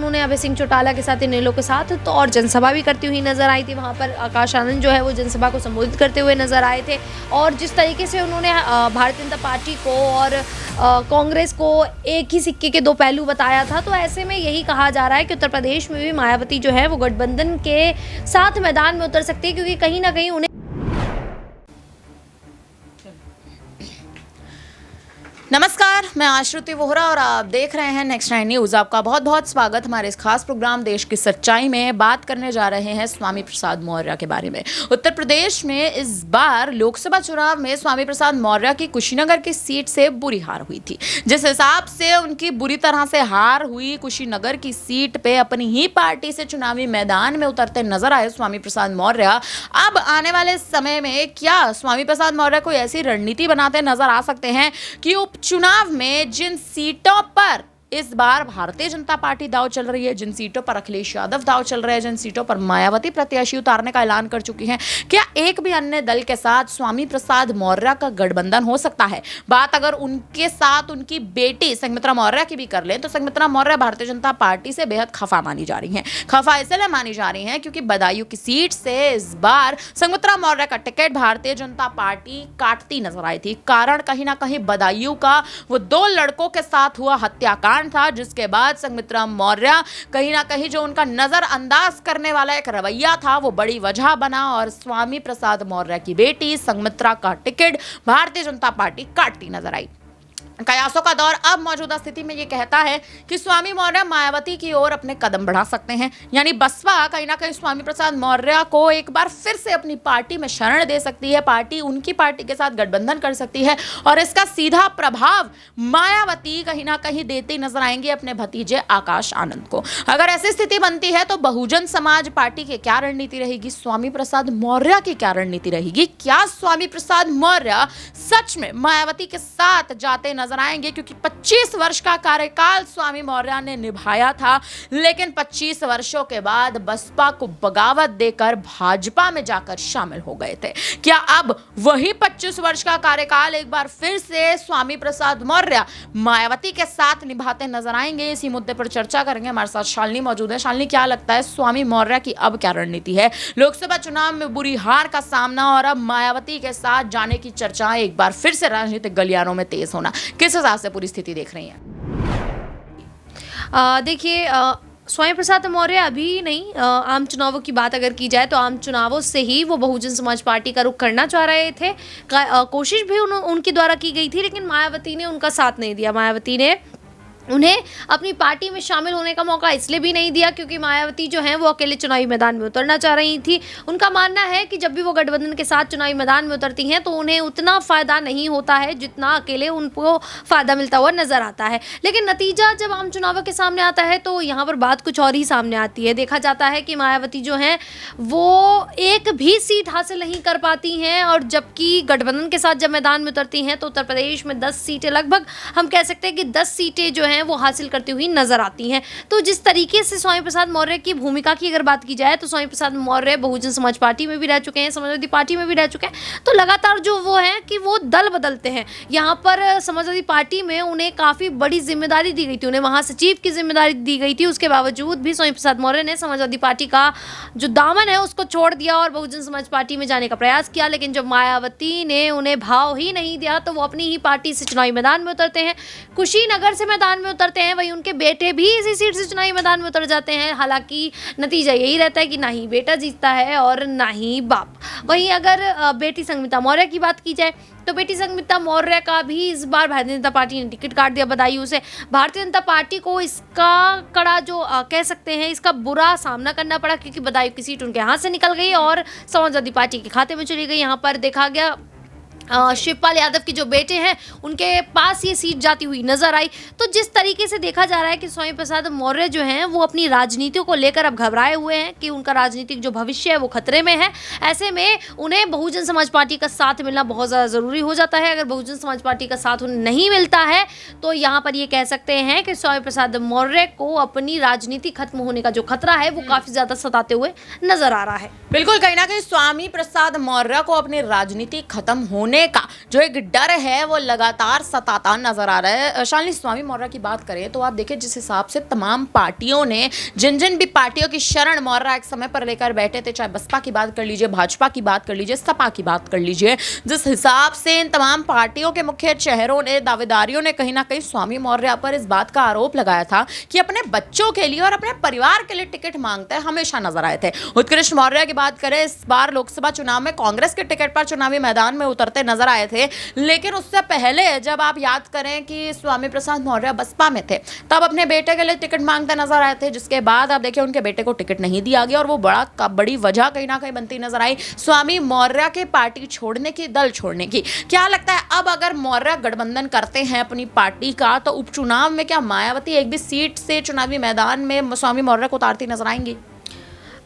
उन्होंने अभय सिंह चौटाला के साथ, इनेलो के साथ तो और जनसभा भी करती हुई नजर आई थी। वहाँ पर आकाश आनंद जो है वो जनसभा को संबोधित करते हुए नजर आए थे। और जिस तरीके से उन्होंने भारतीय जनता पार्टी को और कांग्रेस को एक ही सिक्के के दो पहलू बताया था, तो ऐसे में यही कहा जा रहा है कि उत्तर प्रदेश में भी मायावती जो है वो गठबंधन के साथ मैदान में उतर सकती है, क्योंकि कहीं ना कहीं उन्हें। नमस्कार, मैं आश्रुति वोहरा और आप देख रहे हैं नेक्स्ट 9 न्यूज़। आपका बहुत बहुत स्वागत हमारे इस खास प्रोग्राम देश की सच्चाई में। बात करने जा रहे हैं स्वामी प्रसाद मौर्य के बारे में। उत्तर प्रदेश में इस बार लोकसभा चुनाव में स्वामी प्रसाद मौर्य की कुशीनगर की सीट से बुरी हार हुई थी। जिस हिसाब से उनकी बुरी तरह से हार हुई, कुशीनगर की सीट पे अपनी ही पार्टी से चुनावी मैदान में उतरते नजर आए स्वामी प्रसाद मौर्य। अब आने वाले समय में क्या स्वामी प्रसाद मौर्य कोई ऐसी रणनीति बनाते नजर आ सकते हैं कि चुनाव में जिन सीटों पर इस बार भारतीय जनता पार्टी दांव चल रही है, जिन सीटों पर अखिलेश यादव दांव चल रहे हैं, जिन सीटों पर मायावती प्रत्याशी उतारने का ऐलान कर चुकी हैं, क्या एक भी अन्य दल के साथ स्वामी प्रसाद मौर्य का गठबंधन हो सकता है? बात अगर उनके साथ उनकी बेटी संघमित्रा मौर्य की भी कर लें तो संघमित्रा मौर्य भारतीय जनता पार्टी से बेहद खफा मानी जा रही हैं। खफा इसलिए मानी जा रही हैं क्योंकि बदायूं की सीट से इस बार संघमित्रा मौर्य का टिकट भारतीय जनता पार्टी काटती नजर आई थी। कारण कहीं ना कहीं बदायूं का वो 2 लड़कों के साथ हुआ हत्याकांड था, जिसके बाद संघमित्रा मौर्य कहीं ना कहीं जो उनका नजरअंदाज करने वाला एक रवैया था वो बड़ी वजह बना और स्वामी प्रसाद मौर्य की बेटी संघमित्रा का टिकट भारतीय जनता पार्टी काटती नजर आई। कयासों का दौर अब मौजूदा स्थिति में ये कहता है कि स्वामी मौर्य मायावती की ओर अपने कदम बढ़ा सकते हैं, यानी बसपा कहीं ना कहीं स्वामी प्रसाद मौर्य को एक बार फिर से अपनी पार्टी में शरण दे सकती है, पार्टी उनकी पार्टी के साथ गठबंधन कर सकती है और इसका सीधा प्रभाव मायावती कहीं ना कहीं देती नजर आएंगी अपने भतीजे आकाश आनंद को। अगर ऐसी स्थिति बनती है तो बहुजन समाज पार्टी की क्या रणनीति रहेगी, स्वामी प्रसाद मौर्य की क्या रणनीति रहेगी? क्या स्वामी प्रसाद मौर्य सच में मायावती के साथ जाते नजर आएंगे? क्योंकि 25 वर्ष का कार्यकाल स्वामी मौर्य ने निभाया था, लेकिन 25 वर्षों के बाद बसपा को बगावत देकर भाजपा में जाकर शामिल हो गए थे। क्या अब वही 25 वर्ष का कार्यकाल एक बार फिर से स्वामी प्रसाद मौर्य मायावती के साथ निभाते नजर आएंगे? इसी मुद्दे पर चर्चा करेंगे। हमारे साथ शालिनी मौजूद है। शालिनी, क्या लगता है स्वामी मौर्य की अब क्या रणनीति है? लोकसभा चुनाव में बुरी हार का सामना और अब मायावती के साथ जाने की चर्चाएं एक बार फिर से राजनीतिक गलियारों में तेज होना, किस हिसाब से पूरी स्थिति देख रही हैं? देखिए, स्वामी प्रसाद मौर्य अभी नहीं, आम चुनावों की बात अगर की जाए तो आम चुनावों से ही वो बहुजन समाज पार्टी का रुख करना चाह रहे थे। कोशिश भी उनके द्वारा की गई थी, लेकिन मायावती ने उनका साथ नहीं दिया। मायावती ने उन्हें अपनी पार्टी में शामिल होने का मौका इसलिए भी नहीं दिया क्योंकि मायावती जो हैं वो अकेले चुनावी मैदान में उतरना चाह रही थी। उनका मानना है कि जब भी वो गठबंधन के साथ चुनावी मैदान में उतरती हैं तो उन्हें उतना फ़ायदा नहीं होता है जितना अकेले उनको फ़ायदा मिलता हुआ नज़र आता है। लेकिन नतीजा जब आम चुनावों के सामने आता है तो यहाँ पर बात कुछ और ही सामने आती है। देखा जाता है कि मायावती जो हैं वो एक भी सीट हासिल नहीं कर पाती हैं, और जबकि गठबंधन के साथ जब मैदान में उतरती हैं तो उत्तर प्रदेश में 10 सीटें, लगभग हम कह सकते हैं कि 10 सीटें जो हैं वो हासिल करती हुई नजर आती हैं। तो जिस तरीके से स्वामी प्रसाद मौर्य की भूमिका की अगर बात की जाए तो स्वामी प्रसाद मौर्य बहुजन समाज पार्टी में भी रह चुके हैं, समाजवादी पार्टी में भी रह चुके हैं, तो लगातार जो वो हैं कि वो दल बदलते हैं। यहाँ पर समाजवादी पार्टी में उन्हें काफ़ी बड़ी जिम्मेदारी दी गई थी, उन्हें महासचिव की जिम्मेदारी दी गई थी। उसके बावजूद भी स्वामी प्रसाद मौर्य ने समाजवादी पार्टी का जो दामन है उसको छोड़ दिया और बहुजन समाज पार्टी में जाने का प्रयास किया। लेकिन जब मायावती ने उन्हें भाव ही नहीं दिया तो वो अपनी ही पार्टी से चुनावी मैदान में उतरते हैं, कुशीनगर से मैदान में उतरते हैं। वहीं उनके बेटे भी इसी सीट से चुनावी मैदान में उतर जाते हैं। हालांकि नतीजा यही रहता है कि ना ही बेटा जीतता है और ना ही बाप। वहीं अगर बेटी संघमित्रा मौर्य की बात की जाए तो बेटी संघमित्रा मौर्य का भी इस बार भारतीय जनता पार्टी ने टिकट काट दिया बदायूं से। भारतीय जनता पार्टी को इसका कड़ा जो कह सकते हैं इसका बुरा सामना करना पड़ा, क्योंकि बदायूं की सीट उनके हाथ से निकल गई और समाजवादी पार्टी के खाते में चली गई। यहाँ पर देखा गया शिवपाल यादव के जो बेटे हैं उनके पास ये सीट जाती हुई नजर आई। तो जिस तरीके से देखा जा रहा है कि स्वामी प्रसाद मौर्य जो हैं वो अपनी राजनीतियों को लेकर अब घबराए हुए हैं कि उनका राजनीतिक जो भविष्य है वो खतरे में है। ऐसे में उन्हें बहुजन समाज पार्टी का साथ मिलना बहुत ज़्यादा ज़रूरी हो जाता है। अगर बहुजन समाज पार्टी का साथ उन्हें नहीं मिलता है तो यहाँ पर ये कह सकते हैं कि स्वामी प्रसाद मौर्य को अपनी राजनीति खत्म होने का जो खतरा है वो काफ़ी ज़्यादा सताते हुए नजर आ रहा है। बिल्कुल, कहीं ना कहीं स्वामी प्रसाद मौर्य को अपनी राजनीति खत्म होने होने का जो एक डर है वो लगातार सताता नजर आ रहा है। शालिनी, स्वामी मौर्य की बात करें तो आप देखिए जिस हिसाब से तमाम पार्टियों ने जिन जिन भी पार्टियों की शरण मौर्य एक समय पर लेकर बैठे थे, चाहे बसपा की बात कर लीजिए, भाजपा की बात कर लीजिए, सपा की बात कर लीजिए, जिस हिसाब से इन तमाम पार्टियों के मुख्य चेहरों ने, दावेदारियों ने कहीं ना कहीं स्वामी मौर्य पर इस बात का आरोप लगाया था कि अपने बच्चों के लिए और अपने परिवार के लिए टिकट मांगते हैं, हमेशा नजर आए थे। उत्कृष्ट मौर्य की बात करें, इस बार लोकसभा चुनाव में कांग्रेस के टिकट पर चुनावी मैदान में उतरते नजर आए थे, लेकिन उससे पहले जब आप याद करें कि स्वामी प्रसाद मौर्य बसपा में थे तब अपने बेटे के लिए टिकट मांगते नजर आए थे, जिसके बाद आप देखिए उनके बेटे को टिकट नहीं दिया गया और वो बड़ी वजह कहीं ना कहीं बनती नजर आई स्वामी मौर्य के पार्टी छोड़ने की, दल छोड़ने की। क्या लगता है अब अगर मौर्य गठबंधन करते हैं अपनी पार्टी का तो उपचुनाव में क्या मायावती एक भी सीट से चुनावी मैदान में स्वामी मौर्य को उतारती नजर आएंगी?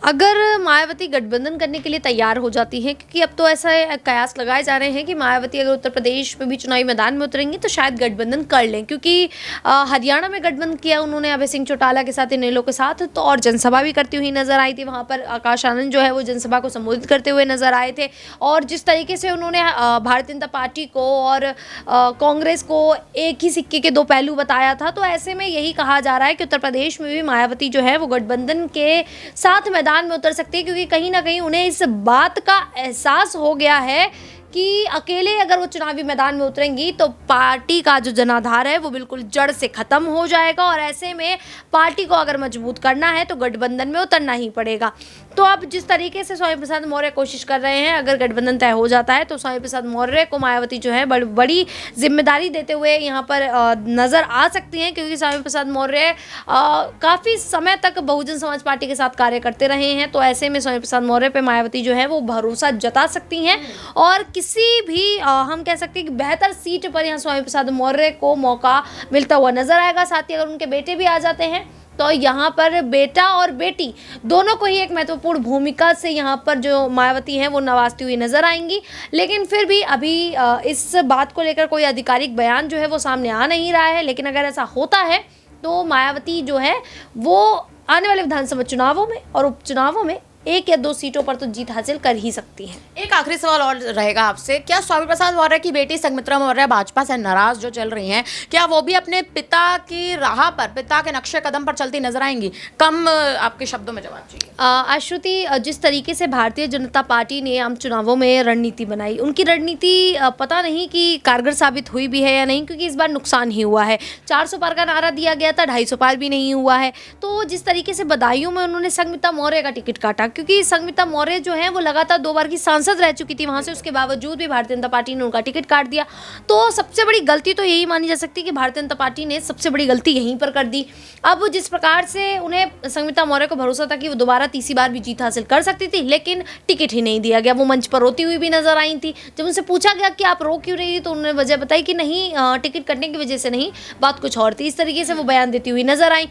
अगर मायावती गठबंधन करने के लिए तैयार हो जाती हैं, क्योंकि अब तो ऐसा कयास लगाए जा रहे हैं कि मायावती अगर उत्तर प्रदेश में भी चुनावी मैदान में उतरेंगी तो शायद गठबंधन कर लें, क्योंकि हरियाणा में गठबंधन किया उन्होंने अभय सिंह चौटाला के साथ, इनेलो के साथ, तो और जनसभा भी करती हुई नजर आई थी। वहाँ पर आकाश आनंद जो है वो जनसभा को संबोधित करते हुए नजर आए थे और जिस तरीके से उन्होंने भारतीय जनता पार्टी को और कांग्रेस को एक ही सिक्के के दो पहलू बताया था, तो ऐसे में यही कहा जा रहा है कि उत्तर प्रदेश में भी मायावती जो है वो गठबंधन के साथ मैदान में उतर सकती है, क्योंकि कहीं ना कहीं उन्हें इस बात का एहसास हो गया है कि अकेले अगर वो चुनावी मैदान में उतरेंगी तो पार्टी का जो जनाधार है वो बिल्कुल जड़ से ख़त्म हो जाएगा और ऐसे में पार्टी को अगर मजबूत करना है तो गठबंधन में उतरना ही पड़ेगा। तो अब जिस तरीके से स्वामी प्रसाद मौर्य कोशिश कर रहे हैं, अगर गठबंधन तय हो जाता है तो स्वामी प्रसाद मौर्य को मायावती जो है बड़ी जिम्मेदारी देते हुए यहाँ पर नज़र आ सकती हैं, क्योंकि स्वामी प्रसाद मौर्य काफ़ी समय तक बहुजन समाज पार्टी के साथ कार्य करते रहे हैं। तो ऐसे में स्वामी प्रसाद मौर्य पर मायावती जो है वो भरोसा जता सकती हैं और किसी भी हम कह सकते हैं कि बेहतर सीट पर यहाँ स्वामी प्रसाद मौर्य को मौका मिलता हुआ नजर आएगा। साथ ही अगर उनके बेटे भी आ जाते हैं तो यहाँ पर बेटा और बेटी दोनों को ही एक महत्वपूर्ण भूमिका से यहाँ पर जो मायावती हैं वो नवाजती हुई नजर आएंगी। लेकिन फिर भी अभी इस बात को लेकर कोई आधिकारिक बयान जो है वो सामने आ नहीं रहा है, लेकिन अगर ऐसा होता है तो मायावती जो है वो आने वाले विधानसभा चुनावों में और उपचुनावों में 1 या 2 सीटों पर तो जीत हासिल कर ही सकती है। एक आखिरी सवाल और रहेगा आपसे, क्या स्वामी प्रसाद मौर्य की बेटी संघमित्रा मौर्य भाजपा से नाराज जो चल रही हैं, क्या वो भी अपने पिता की राह पर, पिता के नक्शे कदम पर चलती नजर आएंगी? कम आपके शब्दों में जवाब चाहिए। आश्रुति, जिस तरीके से भारतीय जनता पार्टी ने आम चुनावों में रणनीति बनाई, उनकी रणनीति पता नहीं कि कारगर साबित हुई भी है या नहीं, क्योंकि इस बार नुकसान ही हुआ है। 400 पार का नारा दिया गया था, 250 पार भी नहीं हुआ है। तो जिस तरीके से बदायूं में उन्होंने संघमित्रा मौर्य का टिकट काटा, क्योंकि संघमित्रा मौर्य जो है वो लगातार 2 बार की सांसद रह चुकी थी वहां से, उसके बावजूद भी भारतीय जनता पार्टी ने उनका टिकट काट दिया। तो सबसे बड़ी गलती तो यही मानी जा सकती है कि भारतीय जनता पार्टी ने सबसे बड़ी गलती यहीं पर कर दी। अब जिस प्रकार से उन्हें संघमित्रा मौर्य को भरोसा था कि वो दोबारा तीसरी बार भी जीत हासिल कर सकती थी, लेकिन टिकट ही नहीं दिया गया। वो मंच पर रोती हुई भी नजर आई थी। जब उनसे पूछा गया कि आप रो क्यों रही तो उन्होंने वजह बताई कि नहीं, टिकट कटने की वजह से नहीं, बात कुछ और थी। इस तरीके से वो बयान देती हुई नजर आई।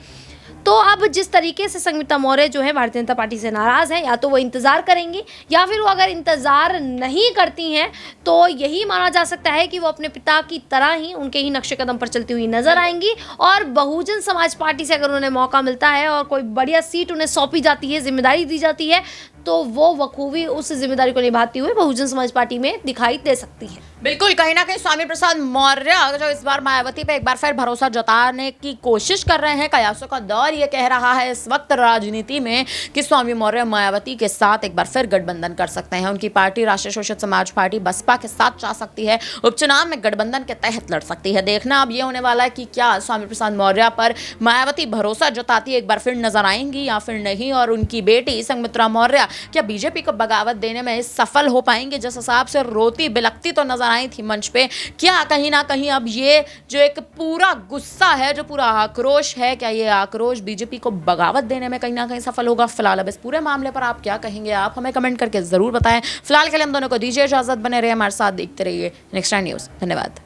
तो अब जिस तरीके से संघमित्रा मौर्य जो है भारतीय जनता पार्टी से नाराज है, या तो वो इंतजार करेंगी या फिर वो अगर इंतजार नहीं करती हैं तो यही माना जा सकता है कि वो अपने पिता की तरह ही उनके ही नक्शे कदम पर चलती हुई नजर आएंगी और बहुजन समाज पार्टी से अगर उन्हें मौका मिलता है और कोई बढ़िया सीट उन्हें सौंपी जाती है, जिम्मेदारी दी जाती है, तो वो बखूबी उस जिम्मेदारी को निभाती हुए बहुजन समाज पार्टी में दिखाई दे सकती है। बिल्कुल, कहीं ना कहीं स्वामी प्रसाद मौर्य जो इस बार मायावती पे एक बार फिर भरोसा जताने की कोशिश कर रहे हैं। कयासों का दौर ये कह रहा है इस वक्त राजनीति में कि स्वामी मौर्य मायावती के साथ एक बार फिर गठबंधन कर सकते हैं। उनकी पार्टी राष्ट्रीय शोषित समाज पार्टी बसपा के साथ जा सकती है, उपचुनाव में गठबंधन के तहत लड़ सकती है। देखना अब ये होने वाला है कि क्या स्वामी प्रसाद मौर्य पर मायावती भरोसा जताती एक बार फिर नजर आएंगी या फिर नहीं, और उनकी बेटी संघमित्रा मौर्य क्या बीजेपी को बगावत देने में सफल हो पाएंगे। जिस हिसाब से रोती बिलखती तो नजर आई थी मंच पे, क्या कहीं ना कहीं अब ये जो एक पूरा गुस्सा है, जो पूरा आक्रोश है, क्या ये आक्रोश बीजेपी को बगावत देने में कहीं ना कहीं सफल होगा? फिलहाल अब इस पूरे मामले पर आप क्या कहेंगे, आप हमें कमेंट करके जरूर बताएं। फिलहाल के लिए हम दोनों को दीजिए इजाजत, बने रहिए हमारे साथ, देखते रहिए नेक्स्ट टाइम न्यूज़। धन्यवाद।